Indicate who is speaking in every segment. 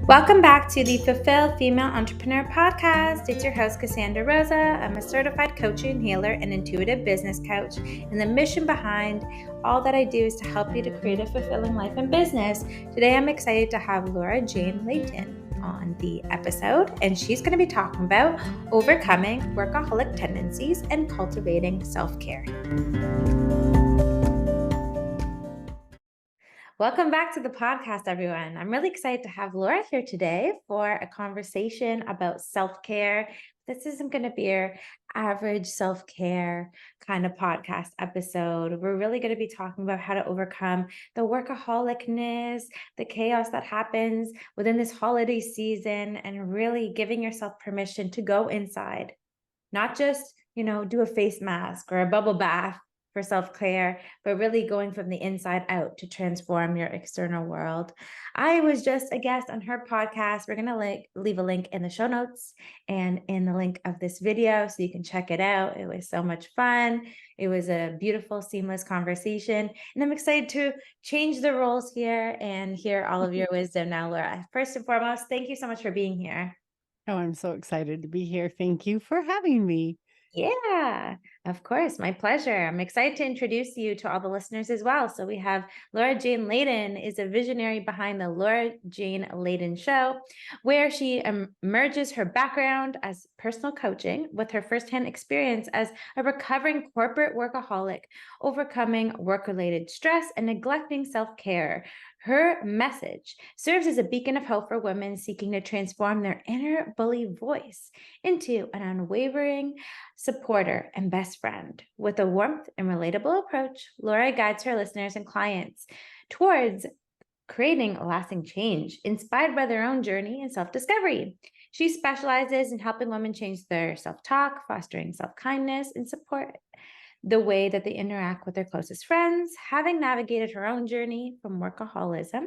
Speaker 1: Welcome back to the Fulfilled Female Entrepreneur Podcast. It's your host, Cassandra Rosa. I'm a certified coach and healer and intuitive business coach. And the mission behind all that I do is to help you to create a fulfilling life and business. Today, I'm excited to have Laura Jane Layton on the episode, and she's going to be talking about overcoming workaholic tendencies and cultivating self-care. Welcome back to the podcast, everyone. I'm really excited to have Laura here today for a conversation about self-care. This isn't going to be your average self-care kind of podcast episode. We're really going to be talking about how to overcome the workaholicness, the chaos that happens within this holiday season, and really giving yourself permission to go inside, not just, do a face mask or a bubble bath for self-care, but really going from the inside out to transform your external world. I was just a guest on her podcast. We're going to leave a link in the show notes and in the link of this video so you can check it out. It was so much fun. It was a beautiful, seamless conversation. And I'm excited to change the roles here and hear all of your wisdom now, Laura. First and foremost, thank you so much for being here.
Speaker 2: Oh, I'm so excited to be here. Thank you for having me.
Speaker 1: Yeah, of course. My pleasure. I'm excited to introduce you to all the listeners as well. So we have Laura Jane Layton is a visionary behind the Laura Jane Layton Show, where she merges her background as personal coaching with her firsthand experience as a recovering corporate workaholic, overcoming work-related stress and neglecting self-care. Her message serves as a beacon of hope for women seeking to transform their inner bully voice into an unwavering supporter, and best friend. With a warmth and relatable approach, Laura guides her listeners and clients towards creating lasting change, inspired by their own journey and self-discovery. She specializes in helping women change their self-talk, fostering self-kindness, and support the way that they interact with their closest friends. Having navigated her own journey from workaholism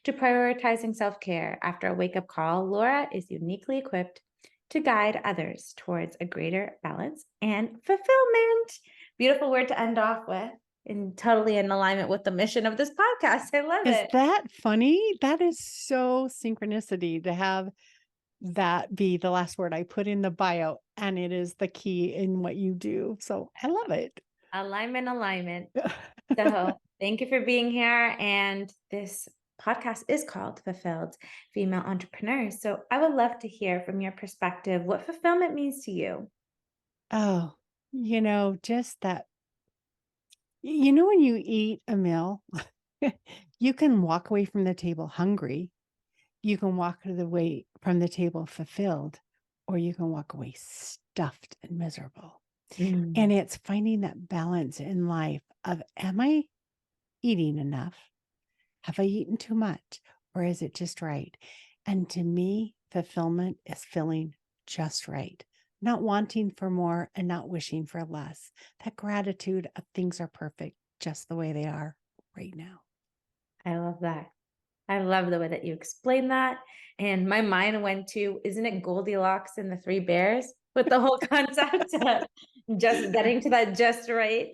Speaker 1: to prioritizing self-care after a wake-up call, Laura is uniquely equipped to guide others towards a greater balance and fulfillment. Beautiful word to end off with, and totally in alignment with the mission of this podcast. I love
Speaker 2: Is
Speaker 1: it.
Speaker 2: that funny? That is so synchronicity to have that be the last word I put in the bio, and it is the key in what you do. So I love it.
Speaker 1: Alignment. So thank you for being here. And this podcast is called Fulfilled Female Entrepreneurs. So I would love to hear from your perspective what fulfillment means to you.
Speaker 2: Oh, just that. When you eat a meal, you can walk away from the table hungry. You can walk away from the table fulfilled, or you can walk away stuffed and miserable. And it's finding that balance in life of, am I eating enough? Have I eaten too much? Or is it just right? And to me, fulfillment is feeling just right, not wanting for more and not wishing for less. That gratitude of things are perfect just the way they are right now.
Speaker 1: I love that. I love the way that you explain that. And my mind went to, isn't it Goldilocks and the Three Bears with the whole concept of just getting to that just right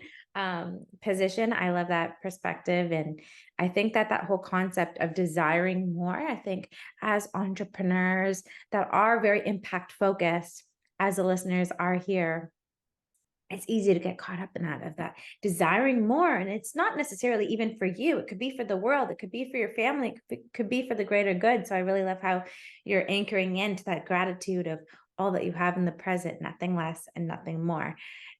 Speaker 1: position. I love that perspective. And I think that that whole concept of desiring more, I think as entrepreneurs that are very impact focused, as the listeners are here, it's easy to get caught up in that desiring more. And it's not necessarily even for you. It could be for the world. It could be for your family. It could be for the greater good. So I really love how you're anchoring into that gratitude of all that you have in the present, nothing less and nothing more.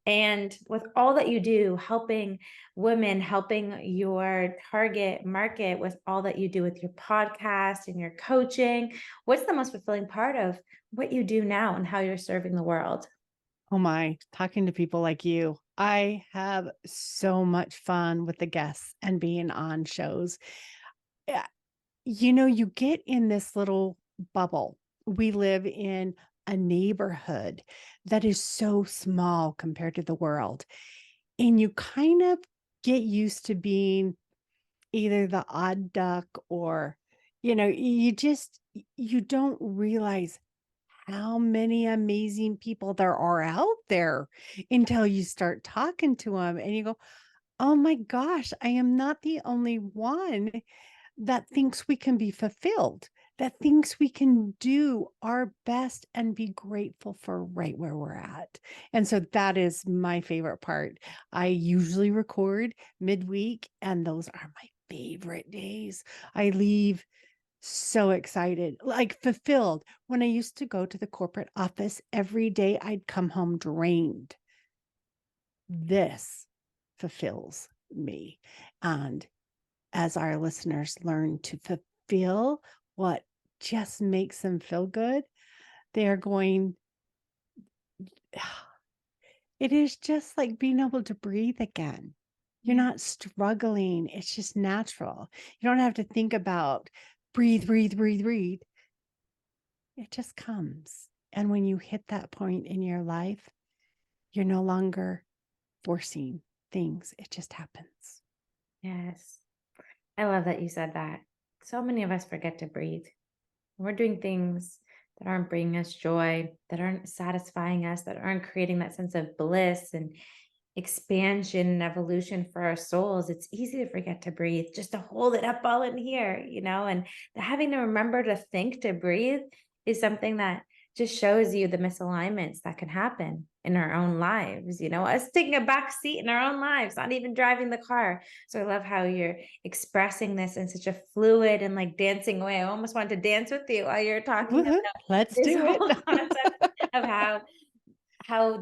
Speaker 1: And with all that you do, helping women, helping your target market with all that you do with your podcast and your coaching, what's the most fulfilling part of what you do now and how you're serving the world?
Speaker 2: Oh my, talking to people like you. I have so much fun with the guests and being on shows. Yeah, you get in this little bubble. We live in a neighborhood that is so small compared to the world. And you kind of get used to being either the odd duck or, you don't realize how many amazing people there are out there until you start talking to them and you go, oh my gosh, I am not the only one that thinks we can be fulfilled, that thinks we can do our best and be grateful for right where we're at. And so that is my favorite part. I usually record midweek, and those are my favorite days. I leave so excited, like fulfilled. When I used to go to the corporate office every day, I'd come home drained. This fulfills me. And as our listeners learn to fulfill what just makes them feel good, they are going, it is just like being able to breathe again. You're
Speaker 1: Yeah.
Speaker 2: not struggling. It's just natural. You don't have to think about breathe, breathe, breathe, breathe. It just comes. And when you hit that point in your life, you're no longer forcing things. It just happens.
Speaker 1: Yes. I love that you said that. So many of us forget to breathe. We're doing things that aren't bringing us joy, that aren't satisfying us, that aren't creating that sense of bliss and expansion and evolution for our souls. It's easy to forget to breathe, just to hold it up all in here, and having to remember to think to breathe is something that just shows you the misalignments that can happen in our own lives, us taking a back seat in our own lives, not even driving the car. So I love how you're expressing this in such a fluid and like dancing way. I almost wanted to dance with you while you're talking
Speaker 2: Woohoo,
Speaker 1: about
Speaker 2: let's
Speaker 1: this
Speaker 2: do it.
Speaker 1: whole concept of how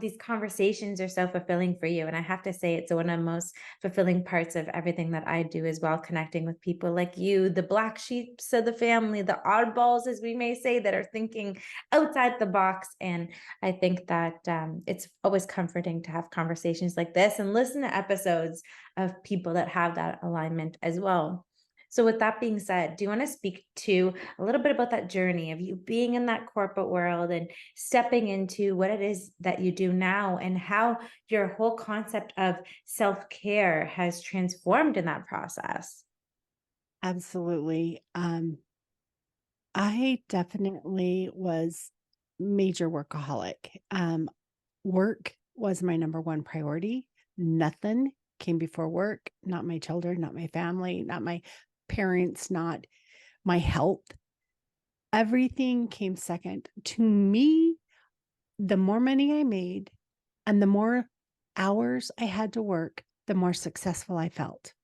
Speaker 1: these conversations are so fulfilling for you. And I have to say, it's one of the most fulfilling parts of everything that I do as well, connecting with people like you, the black sheeps of the family, the oddballs, as we may say, that are thinking outside the box. And I think that it's always comforting to have conversations like this and listen to episodes of people that have that alignment as well. So, with that being said, do you want to speak to a little bit about that journey of you being in that corporate world and stepping into what it is that you do now, and how your whole concept of self-care has transformed in that process?
Speaker 2: Absolutely. I definitely was major workaholic. Work was my number one priority. Nothing came before work, not my children, not my family, not my parents, not my health. Everything came second. To me, the more money I made and the more hours I had to work, the more successful I felt,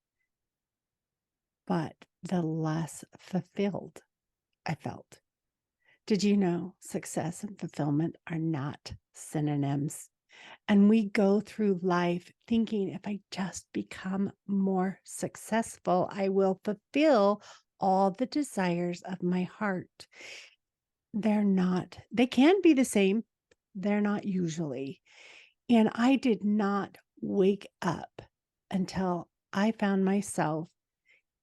Speaker 2: but the less fulfilled I felt. Did you know success and fulfillment are not synonyms? And we go through life thinking if I just become more successful, I will fulfill all the desires of my heart. They're not, they can be the same, they're not usually. And I did not wake up until I found myself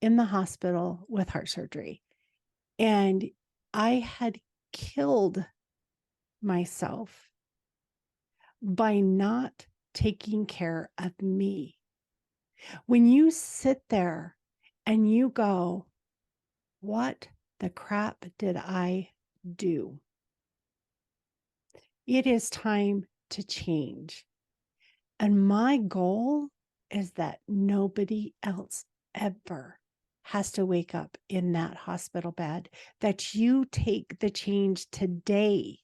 Speaker 2: in the hospital with heart surgery. And I had killed myself by not taking care of me. When you sit there and you go, what the crap did I do? It is time to change. And my goal is that nobody else ever has to wake up in that hospital bed, that you take the change today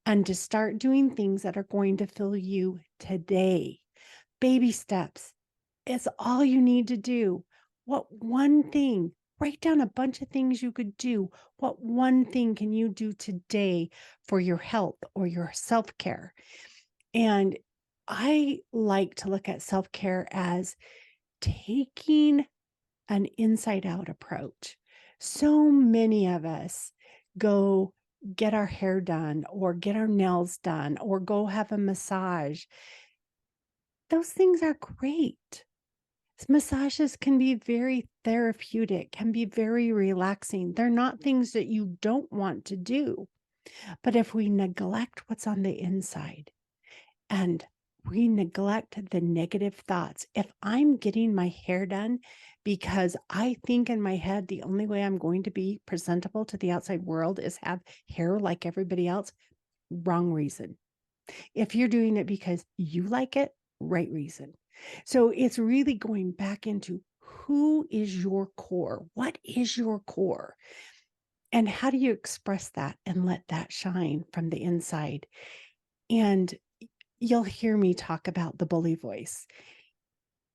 Speaker 2: and to start doing things that are going to fill you today. Baby steps. It's all you need to do. What one thing? Write down a bunch of things you could do. What one thing can you do today for your health or your self care? And I like to look at self care as taking an inside out approach. So many of us go get our hair done or get our nails done or go have a massage. Those things are great. Massages can be very therapeutic, can be very relaxing. They're not things that you don't want to do. But if we neglect what's on the inside and we neglect the negative thoughts, if I'm getting my hair done because I think in my head the only way I'm going to be presentable to the outside world is have hair like everybody else, wrong reason. If you're doing it because you like it, right reason. So it's really going back into who is your core? What is your core? And how do you express that and let that shine from the inside? And you'll hear me talk about the bully voice.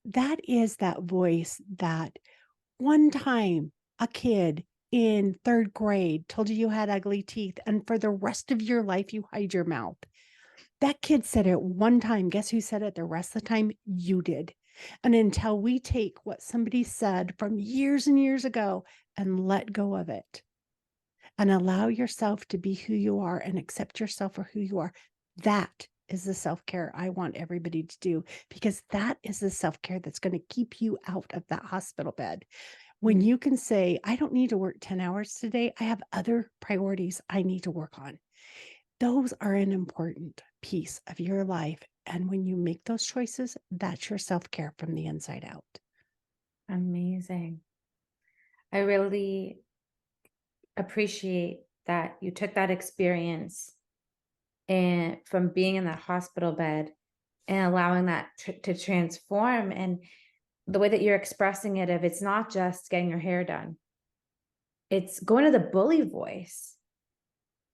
Speaker 2: That is that voice that one time a kid in third grade told you you had ugly teeth, and for the rest of your life, you hide your mouth. That kid said it one time. Guess who said it the rest of the time? You did. And until we take what somebody said from years and years ago and let go of it and allow yourself to be who you are and accept yourself for who you are, that is the self-care I want everybody to do, because that is the self-care that's going to keep you out of that hospital bed. When you can say, I don't need to work 10 hours today, I have other priorities I need to work on. Those are an important piece of your life. And when you make those choices, that's your self-care from the inside out.
Speaker 1: Amazing. I really appreciate that you took that experience and from being in that hospital bed and allowing that to transform. And the way that you're expressing it, if it's not just getting your hair done, it's going to the bully voice.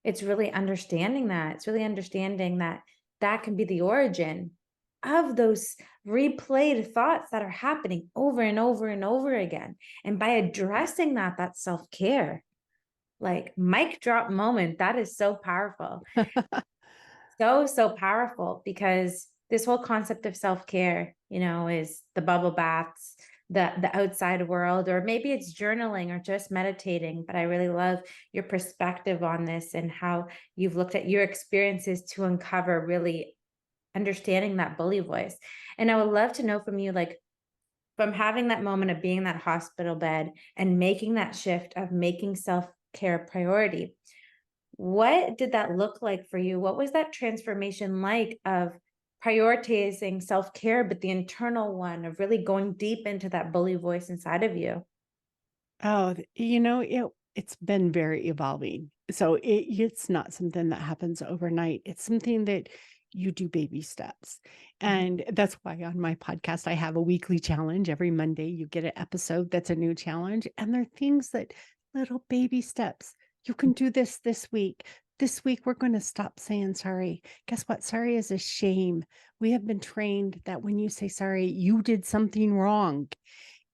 Speaker 1: It's really understanding that. It's really understanding that that can be the origin of those replayed thoughts that are happening over and over and over again. And by addressing that, that's self-care. Like, mic drop moment. That is so powerful. So powerful, because this whole concept of self-care, is the bubble baths, the outside world, or maybe it's journaling or just meditating. But I really love your perspective on this and how you've looked at your experiences to uncover really understanding that bully voice. And I would love to know from you, like, from having that moment of being in that hospital bed and making that shift of making self-care a priority, what did that look like for you? What was that transformation like of prioritizing self-care, but the internal one of really going deep into that bully voice inside of you?
Speaker 2: Oh, it's been very evolving. So it's not something that happens overnight. It's something that you do baby steps. And that's why on my podcast, I have a weekly challenge. Every Monday, you get an episode that's a new challenge. And they're things that little baby steps. You can do this week. This week, we're going to stop saying sorry. Guess what? Sorry is a shame. We have been trained that when you say sorry, you did something wrong.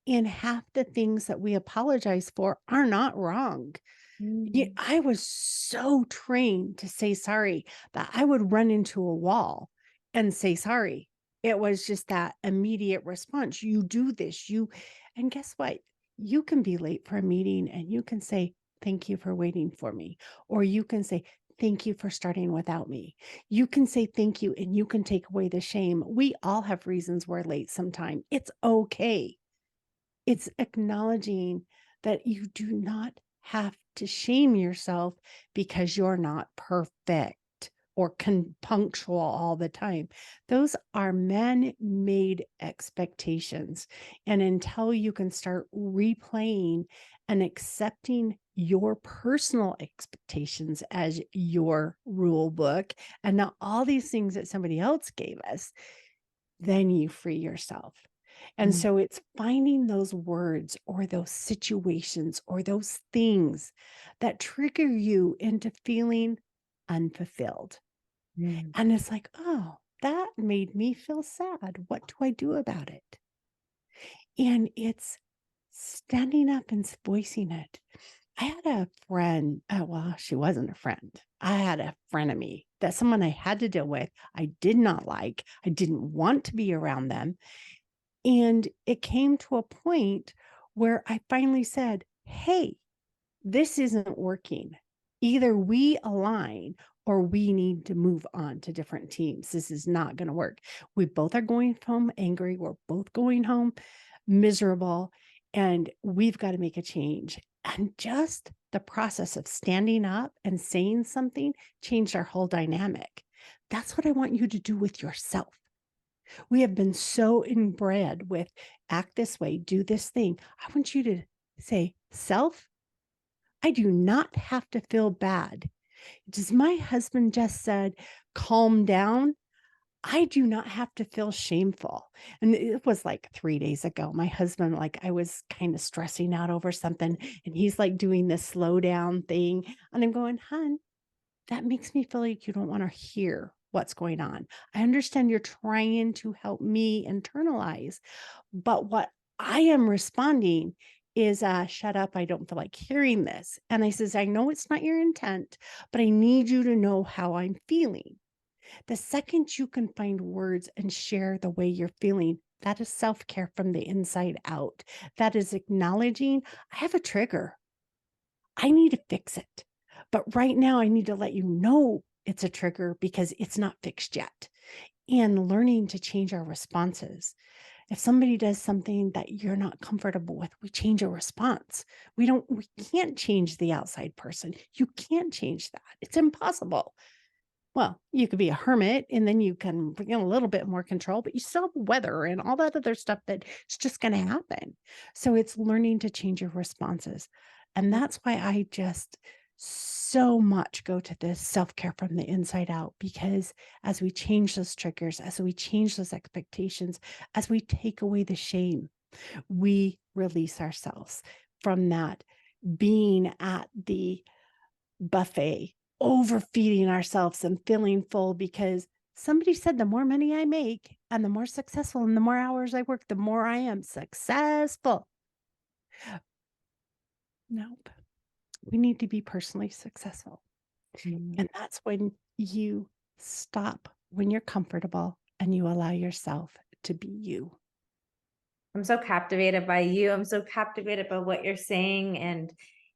Speaker 2: And half the things that we apologize for are not wrong. Yeah,
Speaker 1: Mm.
Speaker 2: I was so trained to say sorry that I would run into a wall and say sorry. It was just that immediate response. You do this, and guess what? You can be late for a meeting and you can say, thank you for waiting for me. Or you can say, thank you for starting without me. You can say thank you and you can take away the shame. We all have reasons we're late sometime. It's okay. It's acknowledging that you do not have to shame yourself because you're not perfect or punctual all the time. Those are man-made expectations. And until you can start replaying and accepting your personal expectations as your rule book and not all these things that somebody else gave us, then you free yourself. And
Speaker 1: Mm.
Speaker 2: so it's finding those words or those situations or those things that trigger you into feeling unfulfilled.
Speaker 1: Mm.
Speaker 2: And it's like, oh, that made me feel sad. What do I do about it? And it's standing up and voicing it. I had a friend, well, she wasn't a friend. I had a frenemy, that someone I had to deal with. I did not like. I didn't want to be around them. And it came to a point where I finally said, hey, this isn't working. Either we align or we need to move on to different teams. This is not going to work. We both are going home angry. We're both going home miserable, and we've got to make a change. And just the process of standing up and saying something changed our whole dynamic. That's what I want you to do with yourself. We have been so inbred with act this way, do this thing. I want you to say, self, I do not have to feel bad. Does my husband just said, calm down? I do not have to feel shameful. And it was like 3 days ago. My husband, like, I was kind of stressing out over something, and he's like doing this slow down thing. And I'm going, "Hun, that makes me feel like you don't want to hear what's going on. I understand you're trying to help me internalize, but what I am responding is, shut up. I don't feel like hearing this." And I says, "I know it's not your intent, but I need you to know how I'm feeling." The second you can find words and share the way you're feeling, that is self care from the inside out. That is acknowledging I have a trigger. I need to fix it. But right now, I need to let you know it's a trigger because it's not fixed yet. And learning to change our responses. If somebody does something that you're not comfortable with, we change a response. We can't change the outside person. You can't change that. It's impossible. Well, you could be a hermit and then you can bring in a little bit more control, but you still have weather and all that other stuff that it's just going to happen. So it's learning to change your responses. And that's why I just so much go to this self care from the inside out, because as we change those triggers, as we change those expectations, as we take away the shame, we release ourselves from that being at the buffet, overfeeding ourselves and feeling full because somebody said the more money I make and the more successful and the more hours I work, the more I am successful. Nope. We need to be personally successful.
Speaker 1: Mm.
Speaker 2: And that's when you stop, when you're comfortable and you allow yourself to be you.
Speaker 1: I'm so captivated by you. I'm so captivated by what you're saying. And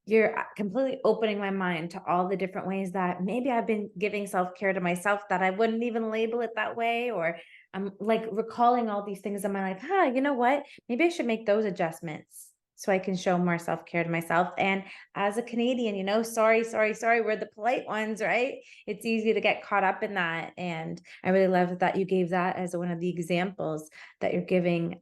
Speaker 1: you're completely opening my mind to all the different ways that maybe I've been giving self care to myself that I wouldn't even label it that way. Or I'm like recalling all these things in my life. You know what? Maybe I should make those adjustments so I can show more self care to myself. And as a Canadian, sorry, sorry, sorry, we're the polite ones, right? It's easy to get caught up in that. And I really love that you gave that as one of the examples that you're giving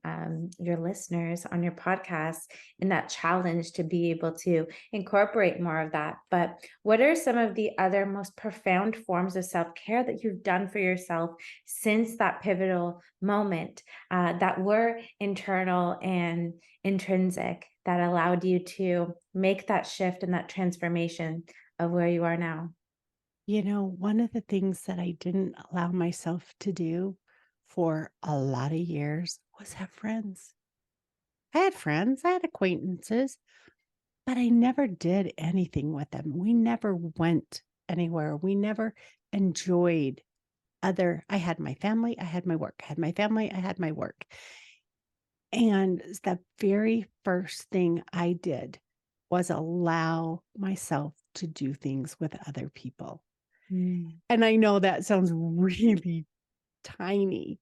Speaker 1: your listeners on your podcast, and that challenge to be able to incorporate more of that. But what are some of the other most profound forms of self-care that you've done for yourself since that pivotal moment, that were internal and intrinsic, that allowed you to make that shift and that transformation of where you are now?
Speaker 2: One of the things that I didn't allow myself to do for a lot of years was have friends. I had friends, I had acquaintances, but I never did anything with them. We never went anywhere. We never enjoyed I had my family, I had my work. I had my family, I had my work. And the very first thing I did was allow myself to do things with other people.
Speaker 1: Mm.
Speaker 2: And I know that sounds really tiny,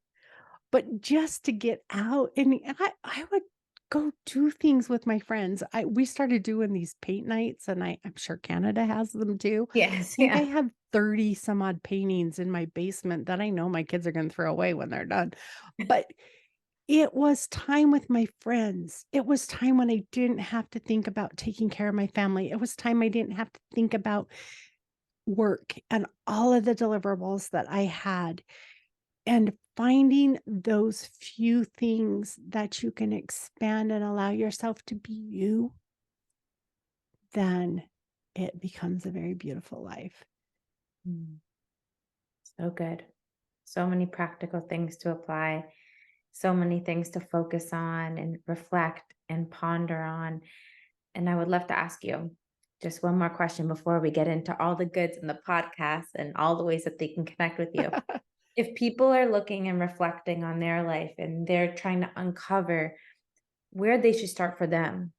Speaker 2: but just to get out and I would go do things with my friends. We started doing these paint nights, and I'm sure Canada has them too.
Speaker 1: Yes,
Speaker 2: I think I
Speaker 1: yeah.
Speaker 2: have 30 some odd paintings in my basement that I know my kids are gonna throw away when they're done. But it was time with my friends. It was time when I didn't have to think about taking care of my family. It was time I didn't have to think about work and all of the deliverables that I had. And finding those few things that you can expand and allow yourself to be you, then it becomes a very beautiful life.
Speaker 1: Mm. So good. So many practical things to apply, so many things to focus on and reflect and ponder on. And I would love to ask you just one more question before we get into all the goods in the podcast and all the ways that they can connect with you. If people are looking and reflecting on their life and they're trying to uncover where they should start for them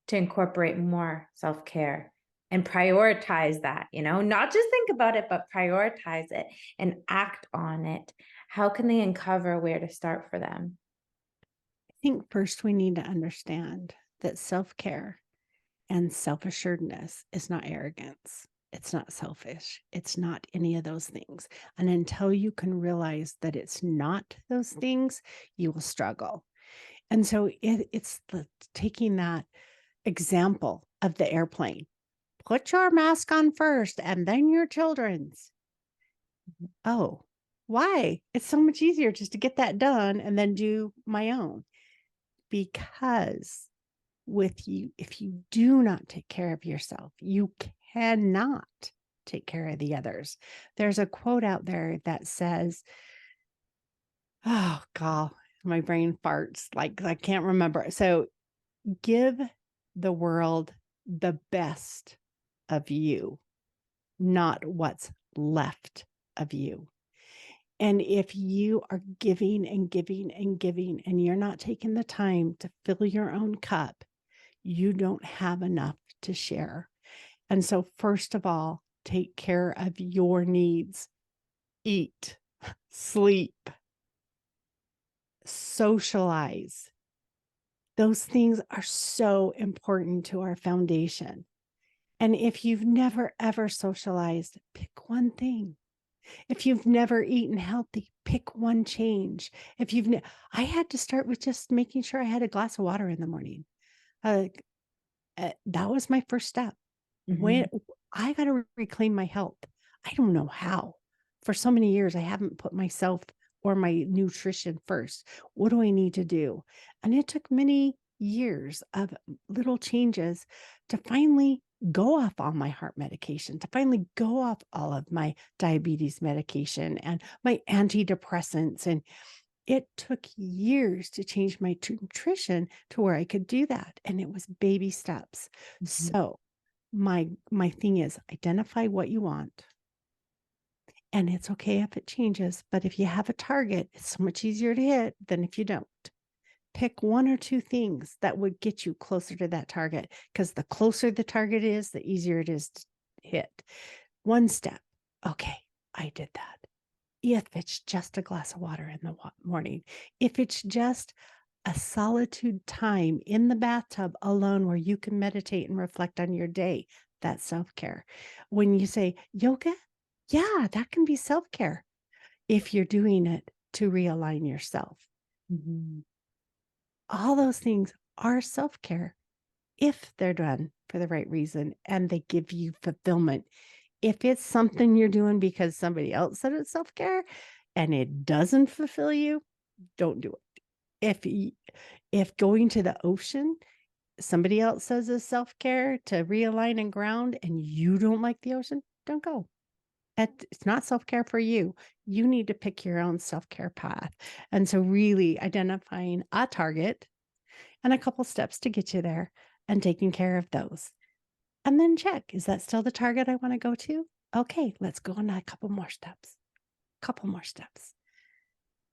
Speaker 1: to incorporate more self-care and prioritize that, not just think about it, but prioritize it and act on it, how can they uncover where to start for them?
Speaker 2: I think first we need to understand that self care and self assuredness is not arrogance. It's not selfish. It's not any of those things. And until you can realize that it's not those things, you will struggle. And so it's taking that example of the airplane. Put your mask on first and then your children's.
Speaker 1: Mhm.
Speaker 2: Oh, Why? It's so much easier just to get that done and then do my own. Because with you, if you do not take care of yourself, you cannot take care of the others. There's a quote out there that says, oh God, my brain farts. Like I can't remember. So give the world the best of you, not what's left of you. And if you are giving and giving and giving, and you're not taking the time to fill your own cup, you don't have enough to share. And so, first of all, take care of your needs. Eat, sleep, socialize. Those things are so important to our foundation. And if you've never ever socialized, pick one thing. If you've never eaten healthy, pick one change. If you've, I had to start with just making sure I had a glass of water in the morning. Uh, that was my first step. When
Speaker 1: Mhm.
Speaker 2: I got to reclaim my health, I don't know how. For so many years, I haven't put myself or my nutrition first. What do I need to do? And it took many years of little changes to finally go off all my heart medication, to finally go off all of my diabetes medication and my antidepressants. And it took years to change my nutrition to where I could do that. And it was baby steps.
Speaker 1: Mhm.
Speaker 2: So my thing is identify what you want. And it's okay if it changes, but if you have a target, it's so much easier to hit than if you don't. Pick one or two things that would get you closer to that target because the closer the target is, the easier it is to hit. One step. Okay, I did that. If it's just a glass of water in the morning, if it's just a solitude time in the bathtub alone where you can meditate and reflect on your day, that's self-care. When you say yoga, yeah, that can be self-care if you're doing it to realign yourself.
Speaker 1: Mhm.
Speaker 2: All those things are self-care if they're done for the right reason and they give you fulfillment. If it's something you're doing because somebody else said it's self-care and it doesn't fulfill you, don't do it. If going to the ocean, somebody else says is self-care to realign and ground and you don't like the ocean, don't go. It's not self-care for you. You need to pick your own self-care path. And so really identifying a target and a couple steps to get you there and taking care of those. And then check, is that still the target I want to go to? Okay, let's go on a couple more steps. Couple more steps.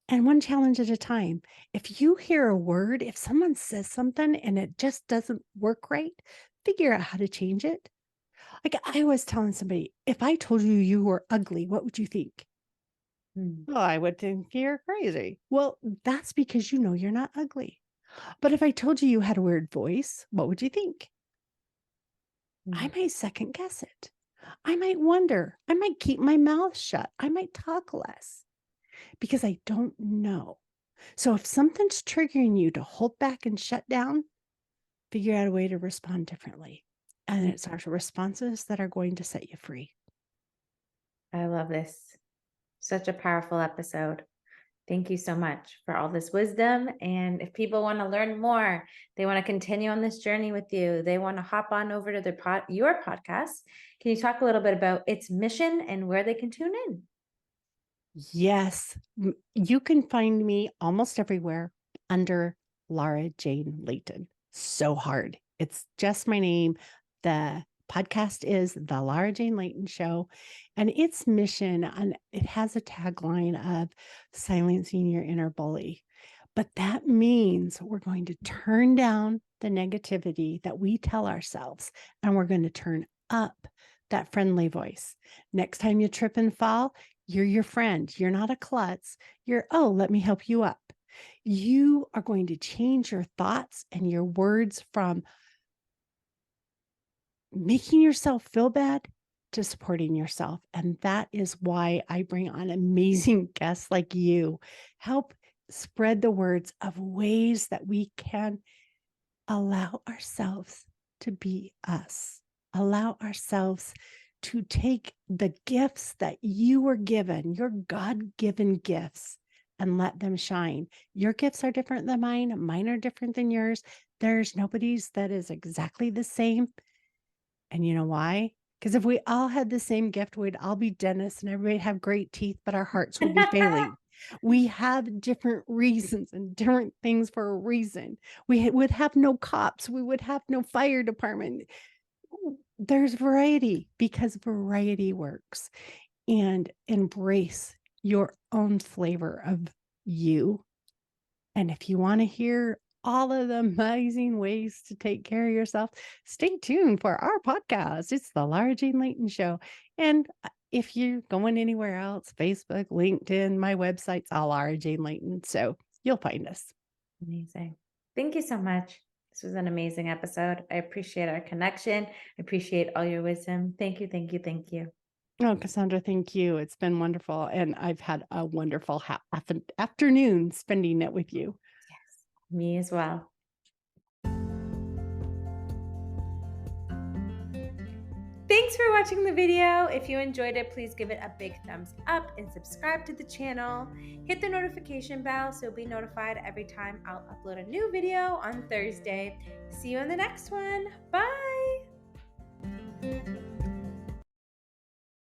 Speaker 2: And one challenge at a time. If you hear a word, if someone says something and it just doesn't work right, figure out how to change it. Like I was telling somebody, if I told you you were ugly, what would you think?
Speaker 1: Mm.
Speaker 2: Well, I would think you're crazy. Well, that's because you know you're not ugly. But if I told you you had a weird voice, what would you think? I
Speaker 1: Mm.
Speaker 2: might second guess it. I might wonder. I might keep my mouth shut. I might talk less because I don't know. So if something's triggering you to hold back and shut down, figure out a way to respond differently. And
Speaker 1: Mm.
Speaker 2: it's our responses that are going to set you free.
Speaker 1: I love this. Such a powerful episode. Thank you so much for all this wisdom. And if people want to learn more, they want to continue on this journey with you, they want to hop on over to your podcast. Can you talk a little bit about its mission and where they can tune in?
Speaker 2: Yes, you can find me almost everywhere under Laura Jane Layton. So hard. It's just my name. The podcast is The Laura Jane Layton Show, and its mission, and it has a tagline of silencing your inner bully. But that means we're going to turn down the negativity that we tell ourselves, and we're going to turn up that friendly voice. Next time you trip and fall, you're your friend. You're not a klutz. You're, oh, let me help you up. You are going to change your thoughts and your words from making yourself feel bad to supporting yourself. And that is why I bring on amazing guests like you. Help spread the words of ways that we can allow ourselves to be us, allow ourselves to take the gifts that you were given, your God-given gifts, and let them shine. Your gifts are different than mine. Mine are different than yours. There's nobody's that is exactly the same. And you know why? Because if we all had the same gift, we'd all be dentists and everybody'd have great teeth, but our hearts would be failing. We have different reasons and different things for a reason. We would have no cops. We would have no fire department. There's variety because variety works. And embrace your own flavor of you. And if you want to hear all of the amazing ways to take care of yourself, stay tuned for our podcast. It's the Laura Jean Layton Show. And if you're going anywhere else, Facebook, LinkedIn, my website's all Laura Jean Layton. So you'll find us.
Speaker 1: Amazing. Thank you so much. This was an amazing episode. I appreciate our connection. I appreciate all your wisdom. Thank you, thank you, thank you.
Speaker 2: Oh, Cassandra, thank you. It's been wonderful. And I've had a wonderful afternoon spending it with you.
Speaker 1: Yes, me as well. Thanks for watching the video. If you enjoyed it, please give it a big thumbs up and subscribe to the channel. Hit the notification bell so you'll be notified every time I'll upload a new video on Thursday. See you in the next one. Bye.